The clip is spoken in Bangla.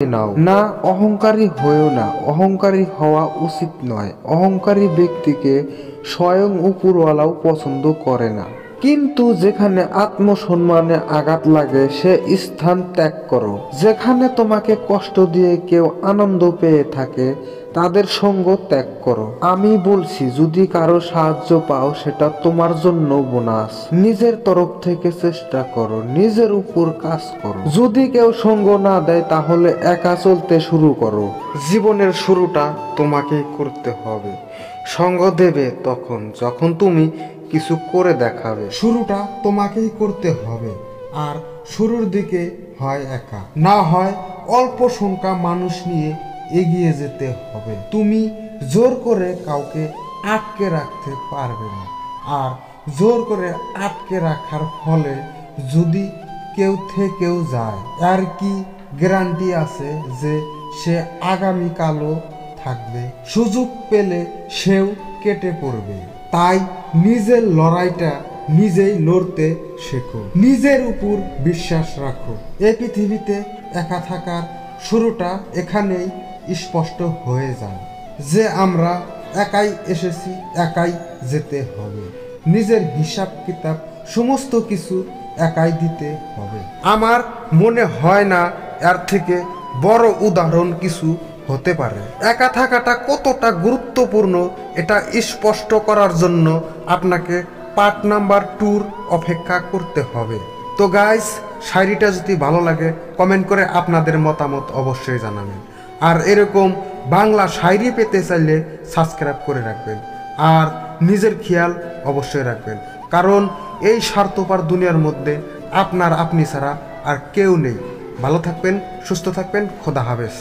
নাও না, অহংকারী হয়েও না। অহংকারী হওয়া উচিত নয়। অহংকারী ব্যক্তিকে স্বয়ং উপরওয়ালাও পছন্দ করে না। কিন্তু যেখানে আত্মসম্মানে আঘাত লাগে সে স্থান ত্যাগ করো। যেখানে তোমাকে কষ্ট দিয়ে কেউ আনন্দ পেয়ে থাকে তাদের সঙ্গ ত্যাগ করো। আমি বলছি, যদি কারো সাহায্য পাও সেটা তোমার জন্য বোনাস। নিজের তরফ থেকে চেষ্টা করো, নিজের উপর কাজ করো। যদি কেউ সঙ্গ না দেয় তাহলে একা চলতে শুরু করো। জীবনের শুরুটা তোমাকেই করতে হবে। সঙ্গ দেবে তখন যখন তুমি কিছু করে দেখাবে। শুরুটা তোমাকেই করতে হবে। আর শুরুর দিকে হয় একা, না হয় অল্প সংখ্যা মানুষ নিয়ে এগিয়ে যেতে হবে। তুমি জোর করে কাউকে আটকে রাখতে পারবে না। আর জোর করে আটকে রাখার ফলে যদি কেউ থেকেও যায়, আর কি গ্যারান্টি আছে যে সে আগামীকালও থাকবে? সুযোগ পেলে সেও কেটে পড়বে। তাই নিজের লড়াইটা নিজেই লড়তে শেখো, নিজের উপর বিশ্বাস রাখো। এই পৃথিবীতে একা থাকার শুরুটা এখানেই স্পষ্ট হয়ে যায় যে আমরা একাই এসেছি, একাই যেতে হবে। নিজের হিসাব কিতাব সমস্ত কিছু একাই দিতে হবে। আমার মনে হয় না এর থেকে বড় উদাহরণ কিছু হতে পারে। একা থাকাটা কতটা গুরুত্বপূর্ণ এটা স্পষ্ট করার জন্য আপনাকে পার্ট নাম্বার 2 অপেক্ষা করতে হবে। তো গাইস, শায়রিটা যদি ভালো লাগে কমেন্ট করে আপনাদের মতামত অবশ্যই জানাবেন। আর এরকম বাংলা শায়রি পেতে চাইলে সাবস্ক্রাইব করে রাখবেন। আর নিজের খেয়াল অবশ্যই রাখবেন, কারণ এই স্বার্থপর দুনিয়ার মধ্যে আপনি ছাড়া আর কেউ নেই। ভালো থাকবেন, সুস্থ থাকবেন। খোদা হাফেজ।